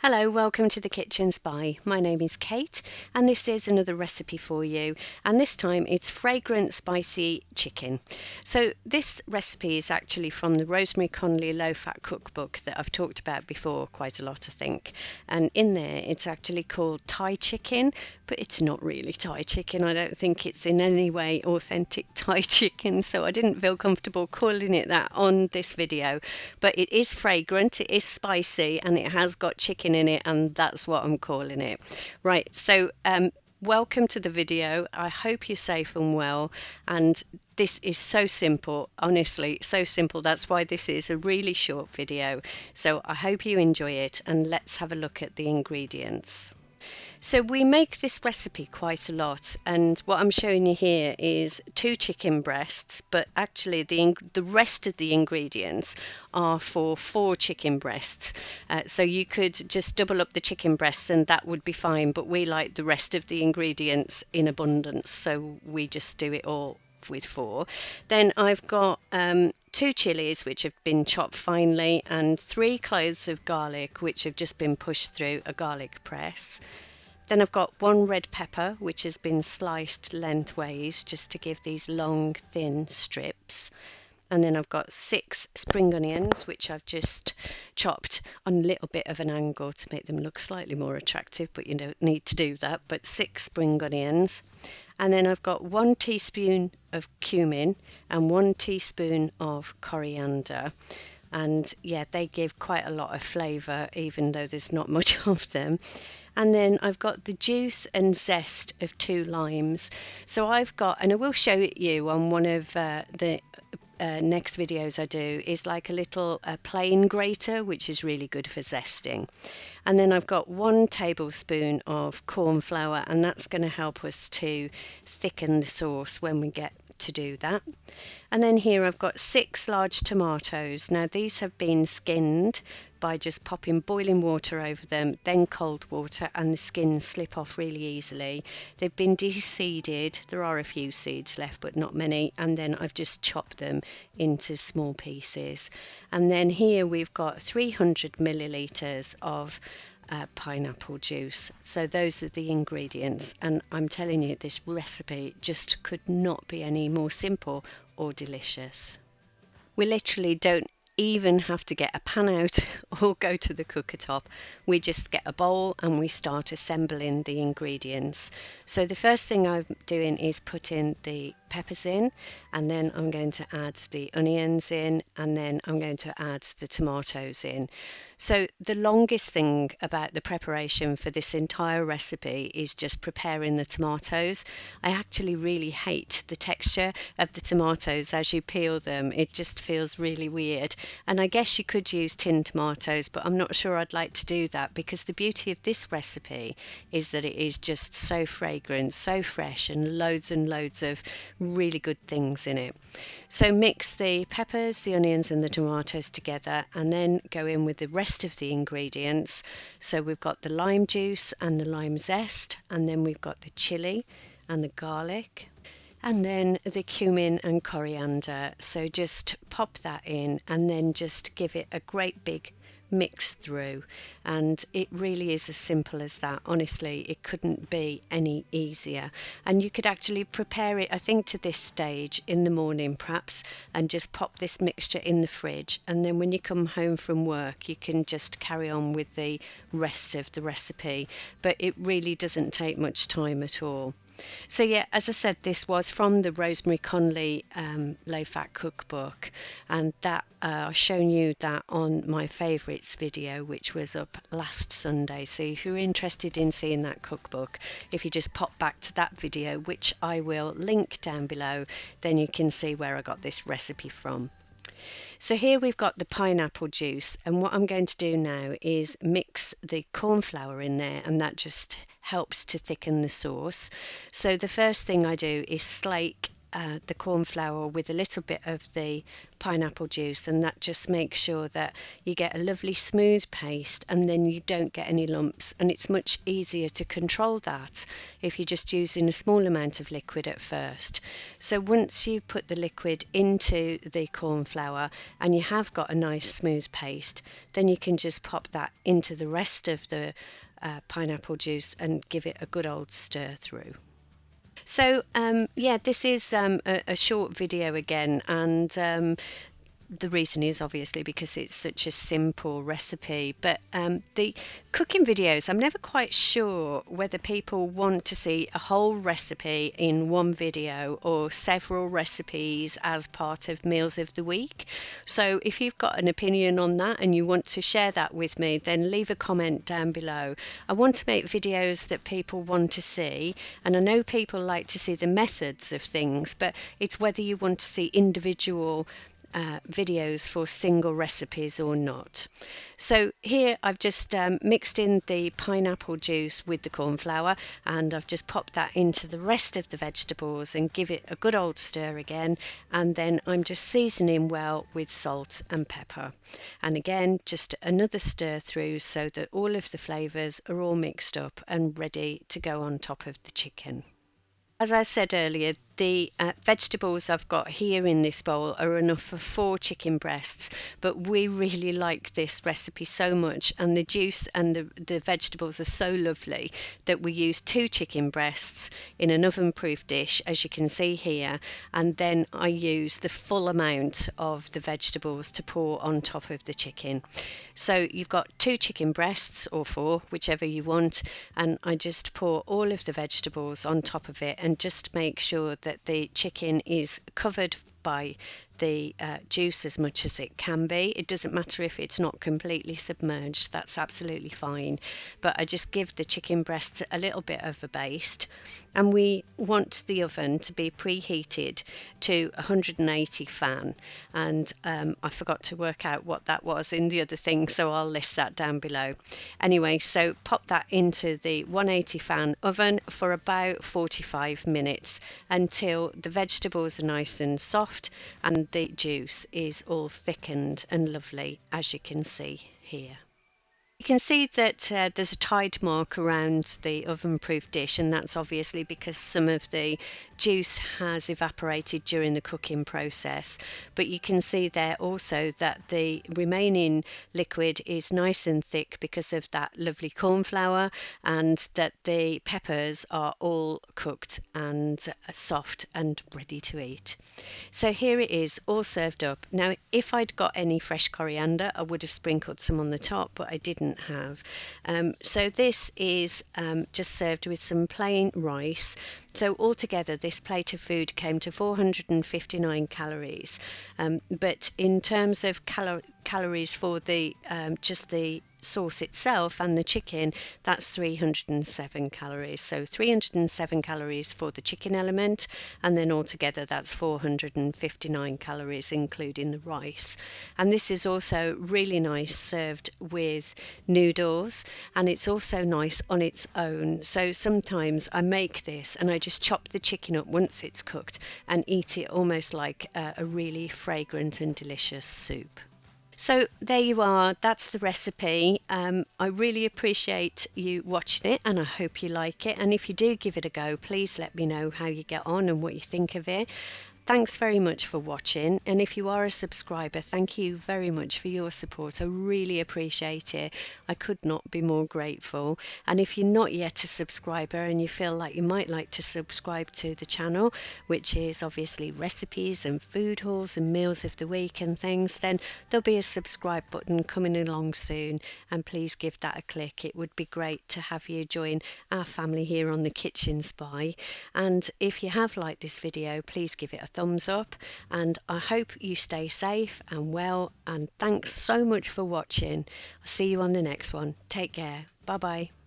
Hello, welcome to the Kitchen Spy. My name is Kate and this is another recipe for you, and this time it's fragrant spicy chicken. So this recipe is actually from the Rosemary Conley low-fat cookbook that I've talked about before quite a lot, I think, and in there it's actually called Thai chicken, but it's not really Thai chicken. I don't think it's in any way authentic Thai chicken, so I didn't feel comfortable calling it that on this video, but it is fragrant, it is spicy, and it has got chicken in it, and that's what I'm calling it. Right, so welcome to the video. I hope you're safe and well, and this is so simple, honestly, so simple. That's why this is a really short video. So I hope you enjoy it, and let's have a look at the ingredients. So we make this recipe quite a lot, and what I'm showing you here is 2 chicken breasts, but actually the rest of the ingredients are for 4 chicken breasts. So you could just double up the chicken breasts and that would be fine, but we like the rest of the ingredients in abundance, so we just do it all with 4. Then I've got 2 chillies which have been chopped finely, and 3 cloves of garlic which have just been pushed through a garlic press. Then I've got 1 red pepper which has been sliced lengthways just to give these long thin strips. And then I've got 6 spring onions which I've just chopped on a little bit of an angle to make them look slightly more attractive, but you don't need to do that, but 6 spring onions. And then I've got 1 teaspoon of cumin and 1 teaspoon of coriander. And yeah, they give quite a lot of flavour even though there's not much of them. And then I've got the juice and zest of 2 limes. So I've got, and I will show it you on one of the next videos I do, is like a little plain grater which is really good for zesting. And then I've got 1 tablespoon of corn flour, and that's going to help us to thicken the sauce when we get to do that. And then here I've got 6 large tomatoes. Now these have been skinned by just popping boiling water over them, then cold water, and the skins slip off really easily. They've been de-seeded. There are a few seeds left but not many, and then I've just chopped them into small pieces. And then here we've got 300 millilitres of pineapple juice. So those are the ingredients, and I'm telling you, this recipe just could not be any more simple or delicious. We literally don't even have to get a pan out or go to the cooker top. We just get a bowl and we start assembling the ingredients. So the first thing I'm doing is putting the peppers in, and then I'm going to add the onions in, and then I'm going to add the tomatoes in. So the longest thing about the preparation for this entire recipe is just preparing the tomatoes. I actually really hate the texture of the tomatoes as you peel them. It just feels really weird, and I guess you could use tinned tomatoes, but I'm not sure I'd like to do that, because the beauty of this recipe is that it is just so fragrant, so fresh, and loads of really good things in it. So mix the peppers, the onions and the tomatoes together, and then go in with the rest of the ingredients. So we've got the lime juice and the lime zest, and then we've got the chilli and the garlic, and then the cumin and coriander. So just pop that in and then just give it a great big mix through, and it really is as simple as that. Honestly, it couldn't be any easier, and you could actually prepare it, I think, to this stage in the morning perhaps, and just pop this mixture in the fridge, and then when you come home from work you can just carry on with the rest of the recipe. But it really doesn't take much time at all. So yeah, as I said, this was from the Rosemary Conley low-fat cookbook, and that I've shown you that on my favourites video, which was up last Sunday. So if you're interested in seeing that cookbook, if you just pop back to that video, which I will link down below, then you can see where I got this recipe from. So here we've got the pineapple juice, and what I'm going to do now is mix the corn flour in there, and that just helps to thicken the sauce. So the first thing I do is slake the corn flour with a little bit of the pineapple juice, and that just makes sure that you get a lovely smooth paste and then you don't get any lumps, and it's much easier to control that if you're just using a small amount of liquid at first. So once you put the liquid into the corn flour and you have got a nice smooth paste, then you can just pop that into the rest of the pineapple juice and give it a good old stir through. So yeah, this is a short video again, and the reason is obviously because it's such a simple recipe, but the cooking videos, I'm never quite sure whether people want to see a whole recipe in one video or several recipes as part of meals of the week. So if you've got an opinion on that and you want to share that with me, then leave a comment down below. I want to make videos that people want to see, and I know people like to see the methods of things, but it's whether you want to see individual videos for single recipes or not. So here I've just mixed in the pineapple juice with the corn flour, and I've just popped that into the rest of the vegetables and give it a good old stir again, and then I'm just seasoning well with salt and pepper, and again just another stir through so that all of the flavours are all mixed up and ready to go on top of the chicken. As I said earlier, the vegetables I've got here in this bowl are enough for 4 chicken breasts, but we really like this recipe so much, and the juice and the vegetables are so lovely that we use 2 chicken breasts in an oven-proof dish, as you can see here, and then I use the full amount of the vegetables to pour on top of the chicken. So you've got 2 chicken breasts, or 4, whichever you want, and I just pour all of the vegetables on top of it and just make sure that the chicken is covered by the juice as much as it can be. It doesn't matter if it's not completely submerged, that's absolutely fine, but I just give the chicken breasts a little bit of a baste, and we want the oven to be preheated to 180 fan, and I forgot to work out what that was in the other thing, so I'll list that down below. Anyway, so pop that into the 180 fan oven for about 45 minutes until the vegetables are nice and soft and the juice is all thickened and lovely, as you can see here. You can see that there's a tide mark around the oven-proof dish, and that's obviously because some of the juice has evaporated during the cooking process, but you can see there also that the remaining liquid is nice and thick because of that lovely corn flour, and that the peppers are all cooked and soft and ready to eat. So here it is, all served up. Now if I'd got any fresh coriander, I would have sprinkled some on the top, but I didn't have. So this is just served with some plain rice. So altogether this plate of food came to 459 calories, but in terms of calories for the just the sauce itself and the chicken, that's 307 calories. So 307 calories for the chicken element, and then altogether that's 459 calories including the rice. And this is also really nice served with noodles, and it's also nice on its own. So sometimes I make this and I just chop the chicken up once it's cooked and eat it almost like a really fragrant and delicious soup. So there you are, that's the recipe. I really appreciate you watching it, and I hope you like it, and if you do give it a go, please let me know how you get on and what you think of it. Thanks very much for watching, and if you are a subscriber, thank you very much for your support. I really appreciate it. I could not be more grateful. And if you're not yet a subscriber and you feel like you might like to subscribe to the channel, which is obviously recipes and food hauls and meals of the week and things, then there'll be a subscribe button coming along soon, and please give that a click. It would be great to have you join our family here on the Kitchen Spy. And if you have liked this video, please give it a thumbs up, and I hope you stay safe and well, and thanks so much for watching. I'll see you on the next one. Take care. Bye bye.